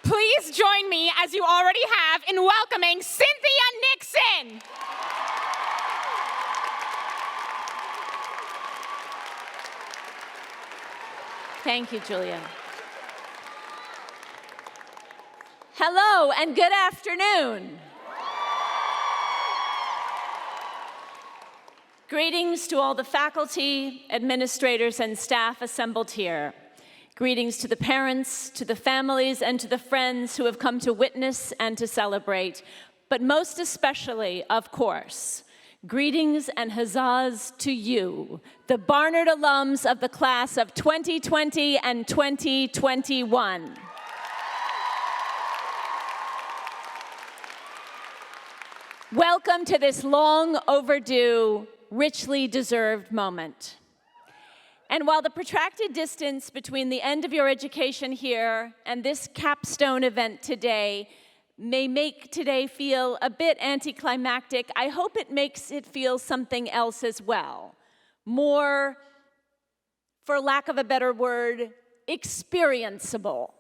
Please join me, as you already have, in welcoming Cynthia Nixon. Thank you, Julia. Hello and good afternoon. Greetings to all the faculty, administrators, and staff assembled here. Greetings to the parents, to the families, and to the friends who have come to witness and to celebrate. But most especially, of course, greetings and huzzahs to you, the Barnard alums of the class of 2020 and 2021. Welcome to this long overdue, richly deserved moment. And while the protracted distance between the end of your education here and this capstone event today may make today feel a bit anticlimactic, I hope it makes it feel something else as well. More, for lack of a better word, experienceable.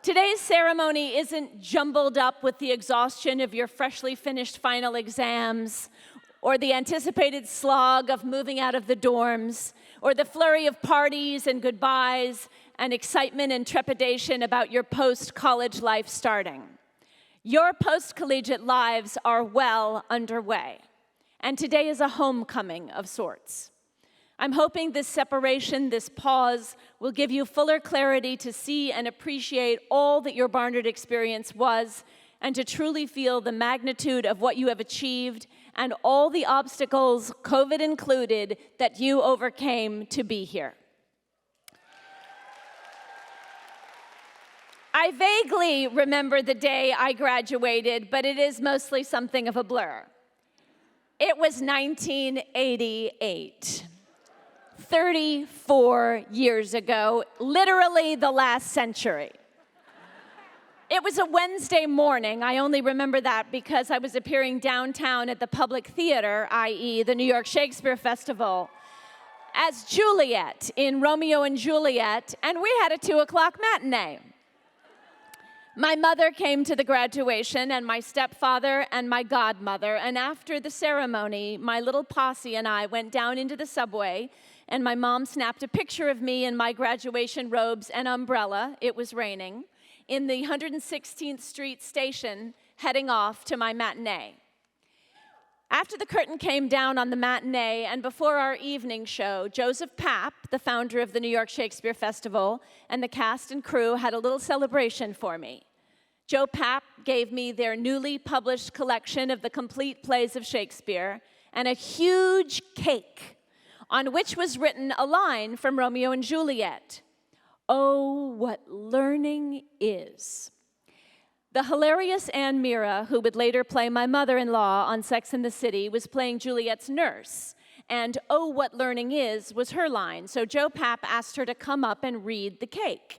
Today's ceremony isn't jumbled up with the exhaustion of your freshly finished final exams, or the anticipated slog of moving out of the dorms, or the flurry of parties and goodbyes and excitement and trepidation about your post-college life starting. Your post-collegiate lives are well underway, and today is a homecoming of sorts. I'm hoping this separation, this pause, will give you fuller clarity to see and appreciate all that your Barnard experience was, and to truly feel the magnitude of what you have achieved and all the obstacles, COVID included, that you overcame to be here. I vaguely remember the day I graduated, but it is mostly something of a blur. It was 1988. 34 years ago, literally the last century. It was a Wednesday morning. I only remember that because I was appearing downtown at the Public Theater, i.e. the New York Shakespeare Festival, as Juliet in Romeo and Juliet, and we had a 2 o'clock matinee. My mother came to the graduation, and my stepfather and my godmother, and after the ceremony, my little posse and I went down into the subway, and my mom snapped a picture of me in my graduation robes and umbrella, it was raining, in the 116th Street station, heading off to my matinee. After the curtain came down on the matinee and before our evening show, Joseph Papp, the founder of the New York Shakespeare Festival, and the cast and crew had a little celebration for me. Joe Papp gave me their newly published collection of the complete plays of Shakespeare and a huge cake on which was written a line from Romeo and Juliet. Oh, what learning is. The hilarious Anne Mira, who would later play my mother-in-law on Sex and the City, was playing Juliet's nurse. And oh, what learning is was her line. So Joe Papp asked her to come up and read the cake.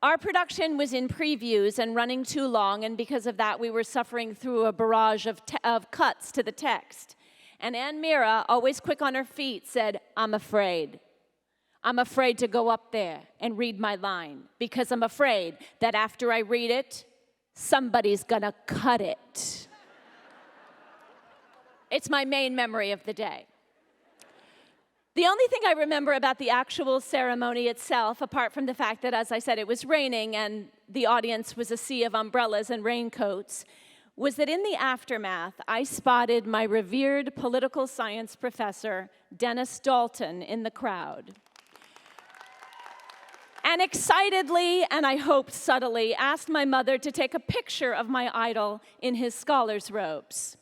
Our production was in previews and running too long, and because of that, we were suffering through a barrage of cuts to the text. And Anne Mira, always quick on her feet, said, I'm afraid. I'm afraid to go up there and read my line because I'm afraid that after I read it, somebody's gonna cut it. It's my main memory of the day. The only thing I remember about the actual ceremony itself, apart from the fact that, as I said, it was raining and the audience was a sea of umbrellas and raincoats, was that in the aftermath, I spotted my revered political science professor, Dennis Dalton, in the crowd. And excitedly, and I hope subtly, asked my mother to take a picture of my idol in his scholar's robes.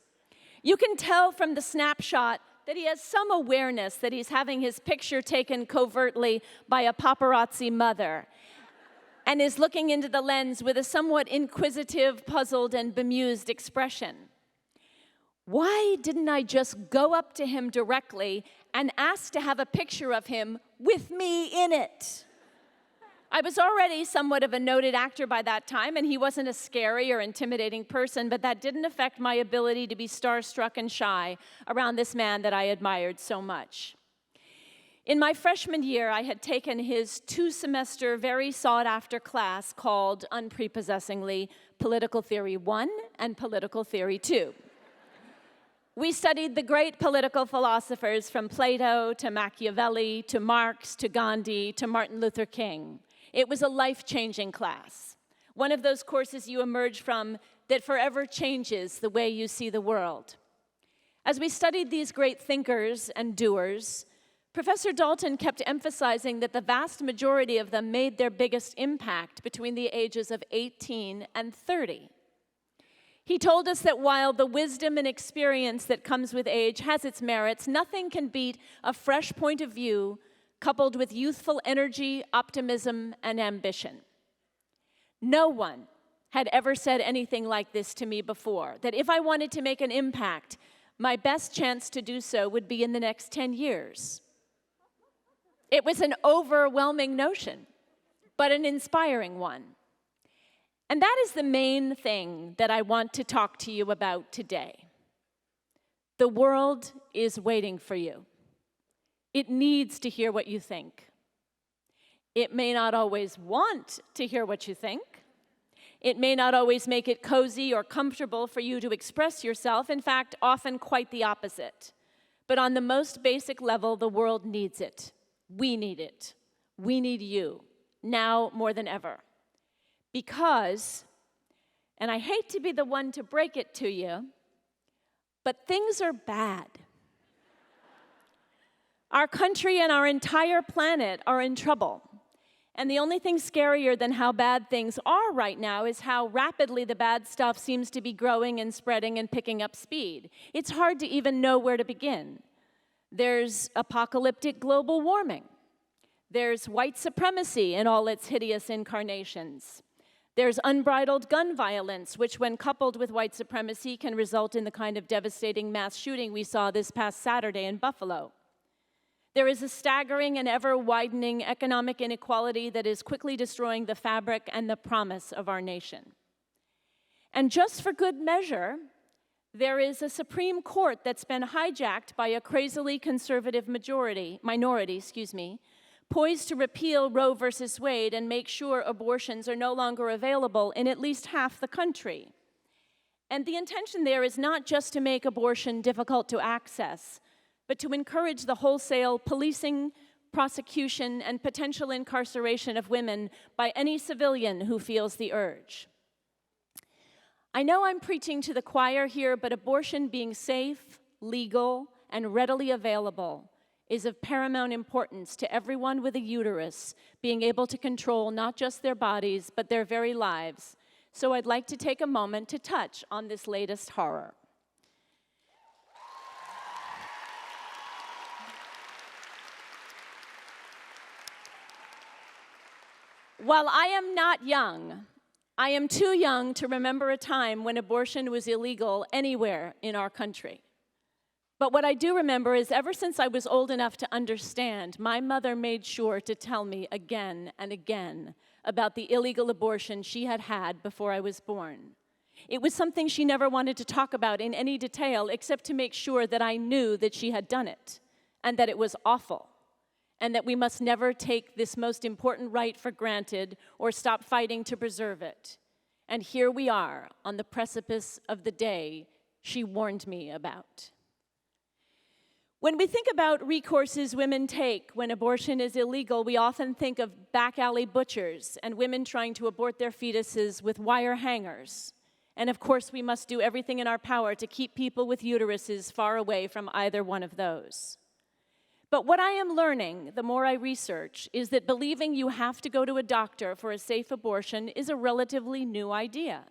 You can tell from the snapshot that he has some awareness that he's having his picture taken covertly by a paparazzi mother, and is looking into the lens with a somewhat inquisitive, puzzled, and bemused expression. Why didn't I just go up to him directly and ask to have a picture of him with me in it? I was already somewhat of a noted actor by that time, and he wasn't a scary or intimidating person, but that didn't affect my ability to be starstruck and shy around this man that I admired so much. In my freshman year, I had taken his 2-semester, very sought-after class called, unprepossessingly, Political Theory 1 and Political Theory 2. We studied the great political philosophers from Plato to Machiavelli to Marx to Gandhi to Martin Luther King. It was a life-changing class, one of those courses you emerge from that forever changes the way you see the world. As we studied these great thinkers and doers, Professor Dalton kept emphasizing that the vast majority of them made their biggest impact between the ages of 18 and 30. He told us that while the wisdom and experience that comes with age has its merits, nothing can beat a fresh point of view coupled with youthful energy, optimism, and ambition. No one had ever said anything like this to me before, that if I wanted to make an impact, my best chance to do so would be in the next 10 years. It was an overwhelming notion, but an inspiring one. And that is the main thing that I want to talk to you about today. The world is waiting for you. It needs to hear what you think. It may not always want to hear what you think. It may not always make it cozy or comfortable for you to express yourself. In fact, often quite the opposite. But on the most basic level, the world needs it. We need it. We need you, now more than ever. Because, and I hate to be the one to break it to you, but things are bad. Our country and our entire planet are in trouble. And the only thing scarier than how bad things are right now is how rapidly the bad stuff seems to be growing and spreading and picking up speed. It's hard to even know where to begin. There's apocalyptic global warming. There's white supremacy in all its hideous incarnations. There's unbridled gun violence, which when coupled with white supremacy can result in the kind of devastating mass shooting we saw this past Saturday in Buffalo. There is a staggering and ever-widening economic inequality that is quickly destroying the fabric and the promise of our nation. And just for good measure, there is a Supreme Court that's been hijacked by a crazily conservative minority, poised to repeal Roe versus Wade and make sure abortions are no longer available in at least half the country. And the intention there is not just to make abortion difficult to access, but to encourage the wholesale policing, prosecution, and potential incarceration of women by any civilian who feels the urge. I know I'm preaching to the choir here, but abortion being safe, legal, and readily available is of paramount importance to everyone with a uterus being able to control not just their bodies, but their very lives. So I'd like to take a moment to touch on this latest horror. While I am not young, I am too young to remember a time when abortion was illegal anywhere in our country. But what I do remember is ever since I was old enough to understand, my mother made sure to tell me again and again about the illegal abortion she had had before I was born. It was something she never wanted to talk about in any detail except to make sure that I knew that she had done it and that it was awful, and that we must never take this most important right for granted or stop fighting to preserve it. And here we are on the precipice of the day she warned me about. When we think about recourses women take when abortion is illegal, we often think of back alley butchers and women trying to abort their fetuses with wire hangers. And of course, we must do everything in our power to keep people with uteruses far away from either one of those. But what I am learning, the more I research, is that believing you have to go to a doctor for a safe abortion is a relatively new idea.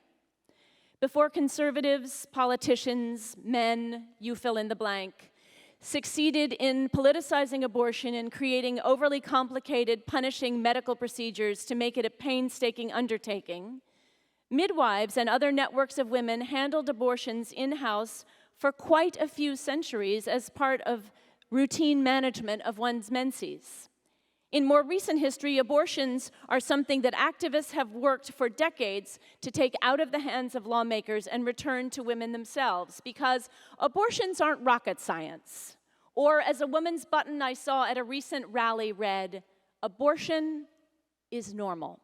Before conservatives, politicians, men, you fill in the blank, succeeded in politicizing abortion and creating overly complicated, punishing medical procedures to make it a painstaking undertaking, midwives and other networks of women handled abortions in-house for quite a few centuries as part of routine management of one's menses. In more recent history, abortions are something that activists have worked for decades to take out of the hands of lawmakers and return to women themselves, because abortions aren't rocket science Or as a woman's button I saw at a recent rally read, "Abortion is normal."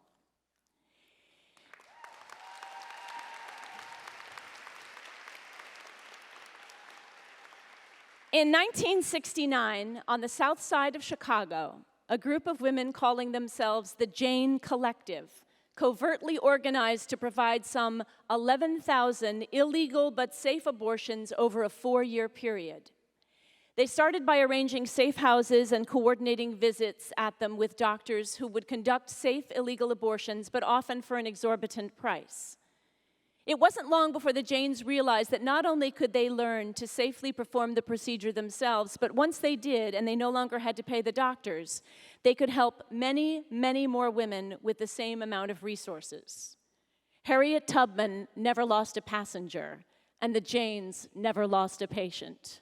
In 1969, on the south side of Chicago, a group of women calling themselves the Jane Collective covertly organized to provide some 11,000 illegal but safe abortions over a 4-year period. They started by arranging safe houses and coordinating visits at them with doctors who would conduct safe illegal abortions, but often for an exorbitant price. It wasn't long before the Janes realized that not only could they learn to safely perform the procedure themselves, but once they did and they no longer had to pay the doctors, they could help many, many more women with the same amount of resources. Harriet Tubman never lost a passenger, and the Janes never lost a patient.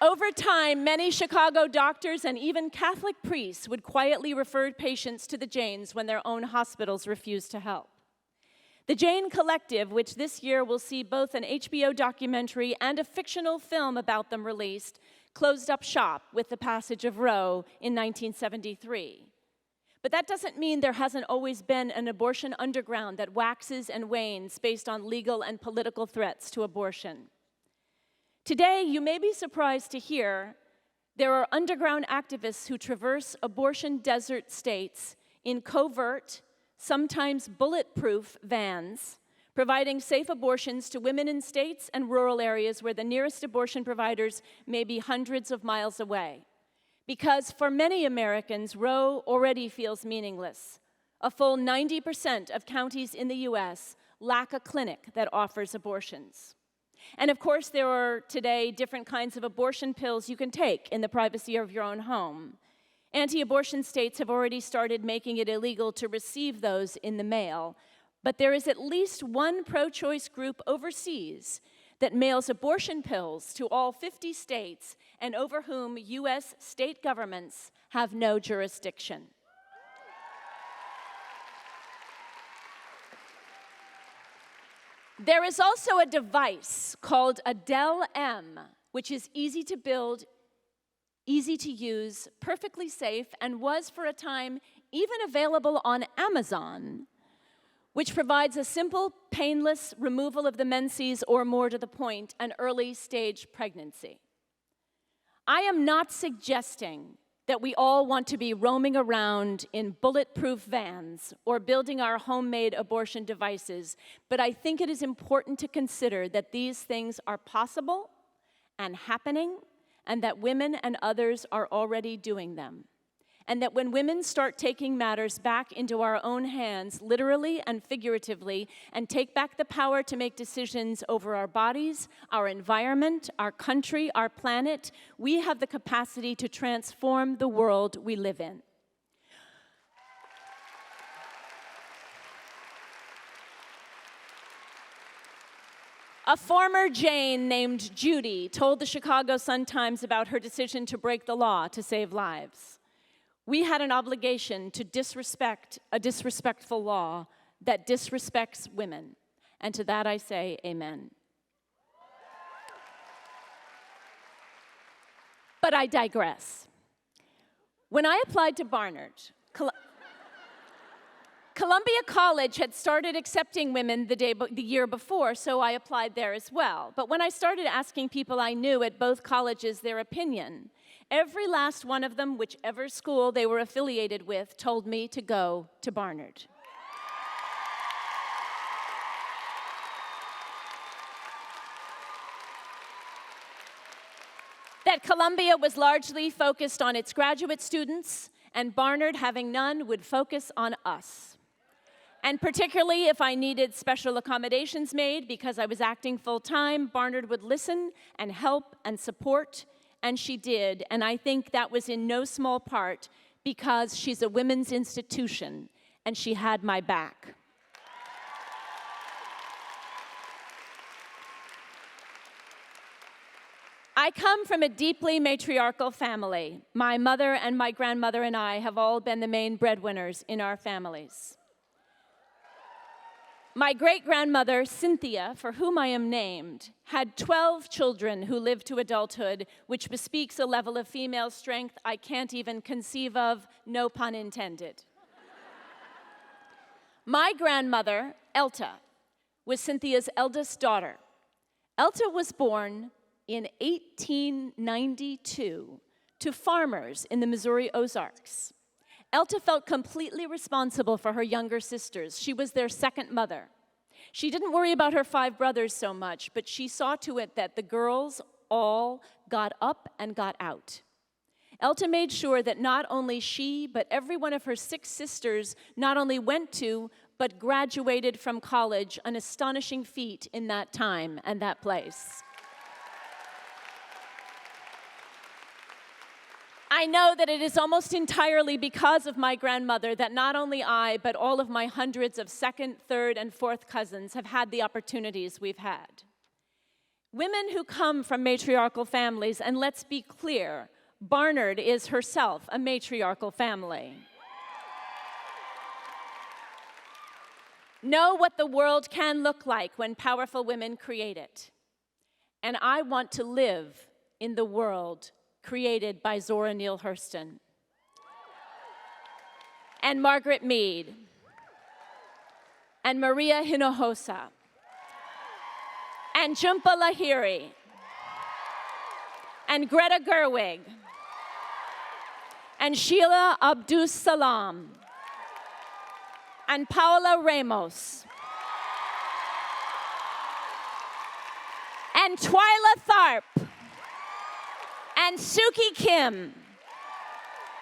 Over time, many Chicago doctors and even Catholic priests would quietly refer patients to the Janes when their own hospitals refused to help. The Jane Collective, which this year will see both an HBO documentary and a fictional film about them released, closed up shop with the passage of Roe in 1973. But that doesn't mean there hasn't always been an abortion underground that waxes and wanes based on legal and political threats to abortion. Today, you may be surprised to hear there are underground activists who traverse abortion desert states in covert, sometimes bulletproof vans, providing safe abortions to women in states and rural areas where the nearest abortion providers may be hundreds of miles away. Because for many Americans, Roe already feels meaningless. A full 90% of counties in the US lack a clinic that offers abortions. And of course, there are today different kinds of abortion pills you can take in the privacy of your own home. Anti-abortion states have already started making it illegal to receive those in the mail, but there is at least one pro-choice group overseas that mails abortion pills to all 50 states and over whom US state governments have no jurisdiction. There is also a device called a Del-M, which is easy to build, easy to use, perfectly safe, and was for a time even available on Amazon, which provides a simple, painless removal of the menses, or more to the point, an early-stage pregnancy. I am not suggesting that we all want to be roaming around in bulletproof vans or building our homemade abortion devices, but I think it is important to consider that these things are possible and happening, and that women and others are already doing them. And that when women start taking matters back into our own hands, literally and figuratively, and take back the power to make decisions over our bodies, our environment, our country, our planet, we have the capacity to transform the world we live in. A former Jane named Judy told the Chicago Sun-Times about her decision to break the law to save lives. We had an obligation to disrespect a disrespectful law that disrespects women. And to that I say, amen. But I digress. When I applied to Barnard, Columbia College had started accepting women the year before, so I applied there as well. But when I started asking people I knew at both colleges their opinion, every last one of them, whichever school they were affiliated with, told me to go to Barnard. That Columbia was largely focused on its graduate students, and Barnard, having none, would focus on us. And particularly if I needed special accommodations made because I was acting full-time, Barnard would listen and help and support. And she did, and I think that was in no small part because she's a women's institution, and she had my back. I come from a deeply matriarchal family. My mother and my grandmother and I have all been the main breadwinners in our families. My great-grandmother, Cynthia, for whom I am named, had 12 children who lived to adulthood, which bespeaks a level of female strength I can't even conceive of, no pun intended. My grandmother, Elta, was Cynthia's eldest daughter. Elta was born in 1892 to farmers in the Missouri Ozarks. Elta felt completely responsible for her younger sisters. She was their second mother. She didn't worry about her 5 brothers so much, but she saw to it that the girls all got up and got out. Elta made sure that not only she, but every one of her 6 sisters not only went to, but graduated from college, an astonishing feat in that time and that place. I know that it is almost entirely because of my grandmother that not only I, but all of my hundreds of second, third, and fourth cousins have had the opportunities we've had. Women who come from matriarchal families, and let's be clear, Barnard is herself a matriarchal family, know what the world can look like when powerful women create it. And I want to live in the world created by Zora Neale Hurston and Margaret Mead and Maria Hinojosa and Jhumpa Lahiri and Greta Gerwig and Sheila Abdus Salam and Paola Ramos and Twyla Tharp and Suki Kim,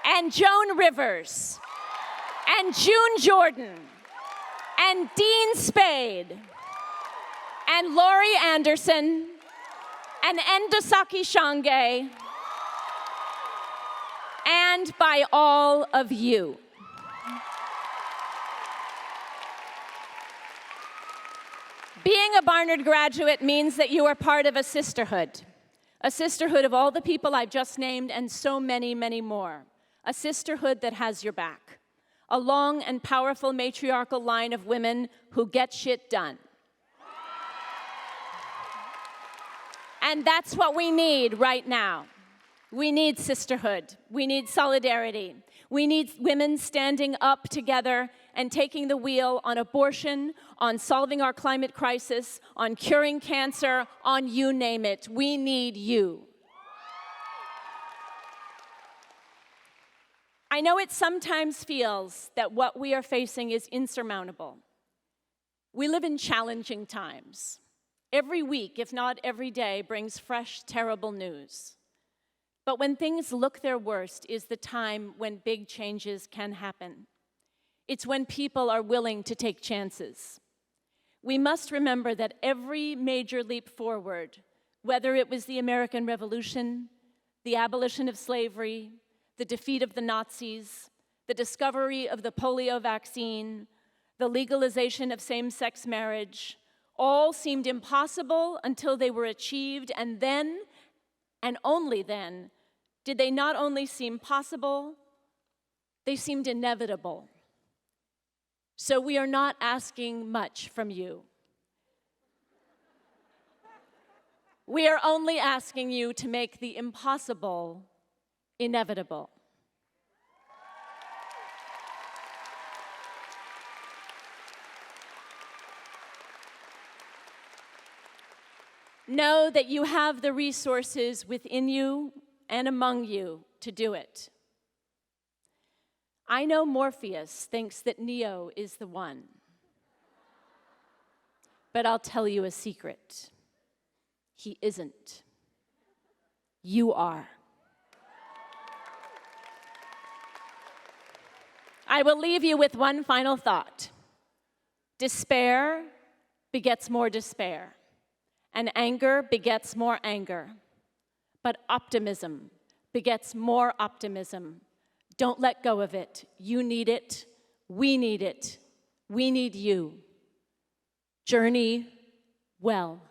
and Joan Rivers, and June Jordan, and Dean Spade, and Laurie Anderson, and Endosaki Shange, and by all of you. Being a Barnard graduate means that you are part of a sisterhood of all the people I've just named and so many, many more. A sisterhood that has your back. A long and powerful matriarchal line of women who get shit done. And that's what we need right now. We need sisterhood. We need solidarity. We need women standing up together and taking the wheel on abortion, on solving our climate crisis, on curing cancer, on you name it. We need you. I know it sometimes feels that what we are facing is insurmountable. We live in challenging times. Every week, if not every day, brings fresh, terrible news. But when things look their worst is the time when big changes can happen. It's when people are willing to take chances. We must remember that every major leap forward, whether it was the American Revolution, the abolition of slavery, the defeat of the Nazis, the discovery of the polio vaccine, the legalization of same-sex marriage, all seemed impossible until they were achieved, and then, and only then, did they not only seem possible, they seemed inevitable. So we are not asking much from you. We are only asking you to make the impossible inevitable. Know that you have the resources within you and among you to do it. I know Morpheus thinks that Neo is the one. But I'll tell you a secret. He isn't. You are. I will leave you with one final thought. Despair begets more despair, and anger begets more anger. But optimism begets more optimism. Don't let go of it. You need it. We need it. We need you. Journey well.